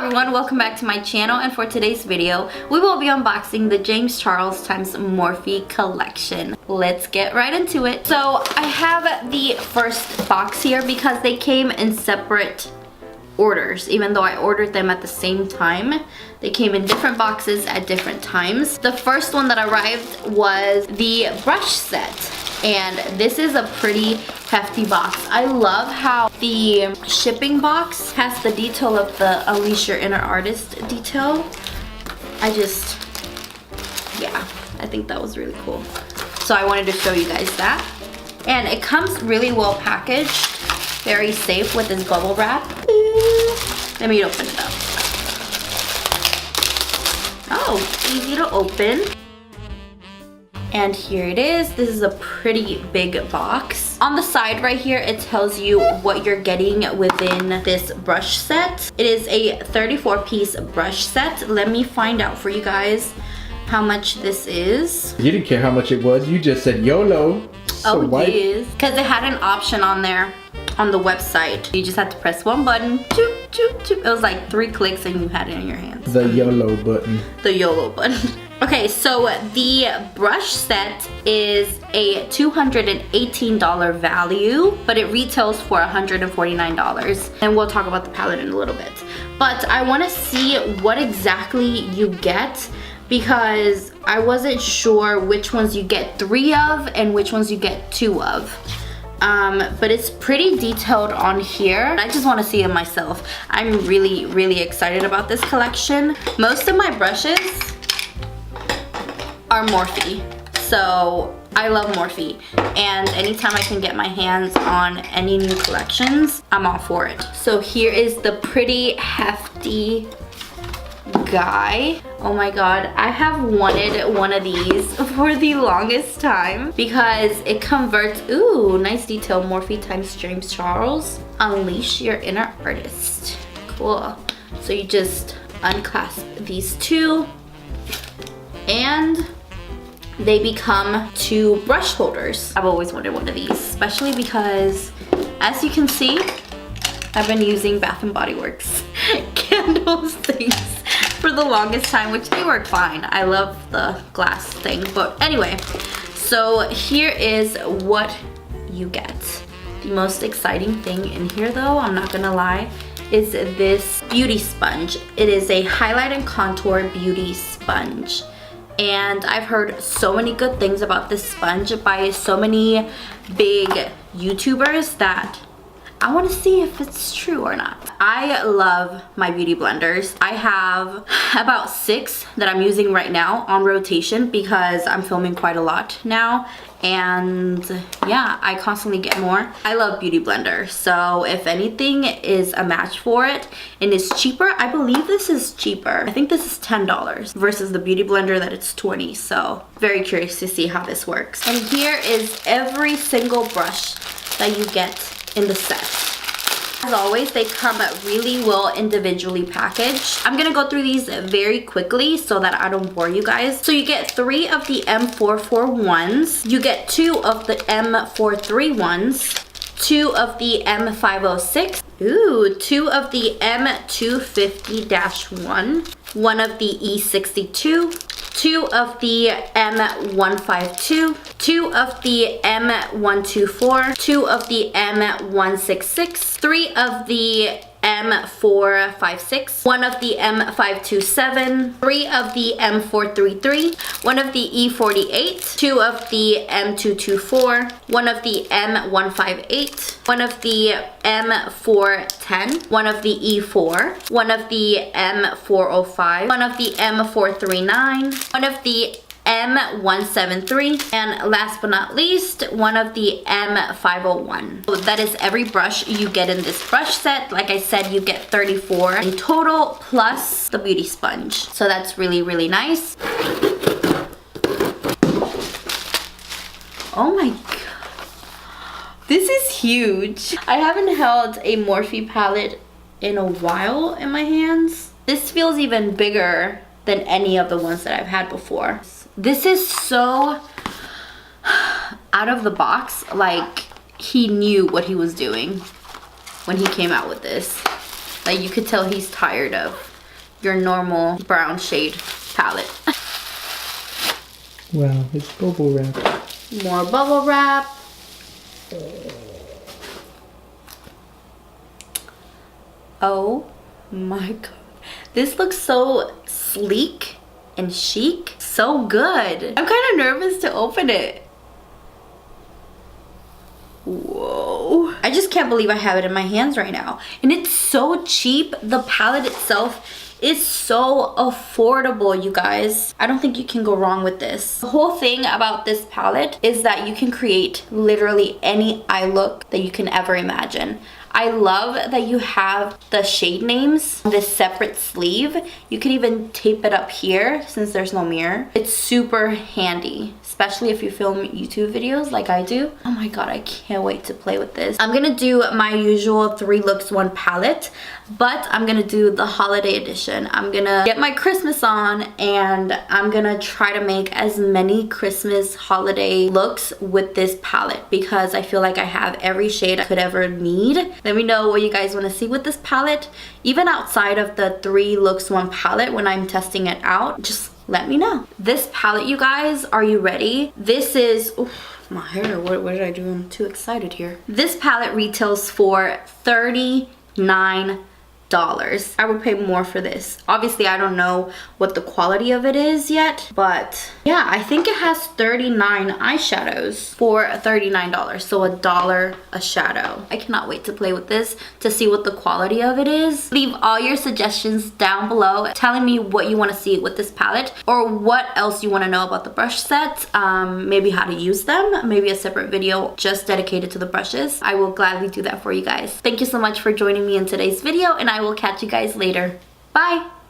everyone, welcome back to my channel, and for today's video we will be unboxing the James Charles times Morphe collection. Let's get right into it. So I have the first box here because they came in separate orders. Even though I ordered them at the same time, they came in different boxes at different times. The first one that arrived was the brush set, and this is a pretty hefty box. I love how the shipping box has the detail of the Unleash Your Inner Artist detail. Yeah, I think that was really cool. So I wanted to show you guys that. And it comes really well packaged, very safe with this bubble wrap. Let me open it up. Oh, easy to open. And here it is. This is a pretty big box. On the side right here, it tells you what you're getting within this brush set. It is a 34-piece brush set. Let me find out for you guys how much this is. You didn't care how much it was. You just said YOLO. So oh, it is. Because it had an option on there on the website. You just had to press one button. Choop, choop, choop. It was like 3 clicks and you had it in your hands. The YOLO button. The YOLO button. Okay, so the brush set is a $218 value, but it retails for $149. And we'll talk about the palette in a little bit. But I want to see what exactly you get, because I wasn't sure which ones you get 3 of and which ones you get 2 of. But it's pretty detailed on here. I just want to see it myself. I'm really excited about this collection. Most of my brushes are Morphe, so I love Morphe, and anytime I can get my hands on any new collections, I'm all for it. So here is the pretty hefty guy. Oh my god, I have wanted one of these for the longest time because it converts. Ooh, nice detail. Morphe times James Charles. Unleash Your Inner Artist. Cool. So you just unclasp these two and they become 2 brush holders. I've always wanted one of these, especially because, as you can see, I've been using Bath & Body Works candles things for the longest time, which they work fine. I love the glass thing, but anyway, so here is what you get. The most exciting thing in here, though, I'm not gonna lie, is this beauty sponge. It is a highlight and contour beauty sponge. And I've heard so many good things about this sponge by so many big YouTubers that I want to see if it's true or not. I love my beauty blenders. I have about 6 that I'm using right now on rotation because I'm filming quite a lot now. And yeah, I constantly get more. I love beauty blender, so if anything is a match for it and is cheaper, I believe this is cheaper. I think this is $10 versus the beauty blender that it's $20. So very curious to see how this works. And here is every single brush that you get in the set. As always, they come really well individually packaged. I'm gonna go through these very quickly so that I don't bore you guys. So you get 3 of the M441s. You get 2 of the M431s. 2 of the M506. Ooh, 2 of the M250-1. 1 of the E62. 2 of the M152, 2 of the M124, 2 of the M166, 3 of the M456, 1 of the M527, 3 of the M433, 1 of the E48, 2 of the M224, 1 of the M158, 1 of the M410, 1 of the E4, 1 of the M405, 1 of the M439, 1 of the M173, and last but not least, 1 of the M501. So that is every brush you get in this brush set. Like I said, you get 34 in total plus the beauty sponge. So that's really nice. Oh my god. This is huge. I haven't held a Morphe palette in a while in my hands. This feels even bigger than any of the ones that I've had before. This is so out of the box. Like, he knew what he was doing when he came out with this. Like, you could tell he's tired of your normal brown shade palette. Wow, it's bubble wrap. More bubble wrap. Oh my god. This looks so sleek and chic. So good. I'm kind of nervous to open it. Whoa. I just can't believe I have it in my hands right now. And it's so cheap. The palette itself is so affordable, you guys. I don't think you can go wrong with this. The whole thing about this palette is that you can create literally any eye look that you can ever imagine. I love that you have the shade names on this separate sleeve. You can even tape it up here since there's no mirror. It's super handy, especially if you film YouTube videos like I do. Oh my god, I can't wait to play with this. I'm gonna do my usual 3 looks 1 palette, but I'm gonna do the holiday edition. I'm gonna get my Christmas on and I'm gonna try to make as many Christmas holiday looks with this palette because I feel like I have every shade I could ever need. Let me know what you guys want to see with this palette. Even outside of the 3 looks 1 palette, when I'm testing it out, just let me know. This palette, you guys, are you ready? This is, oof, my hair, what did I do? I'm too excited here. This palette retails for $39. I would pay more for this. Obviously, I don't know what the quality of it is yet, but yeah, I think it has 39 eyeshadows for $39, so $1 a shadow. I cannot wait to play with this to see what the quality of it is. Leave all your suggestions down below telling me what you want to see with this palette or what else you want to know about the brush set, maybe how to use them, maybe a separate video just dedicated to the brushes. I will gladly do that for you guys. Thank you so much for joining me in today's video, and I will catch you guys later. Bye!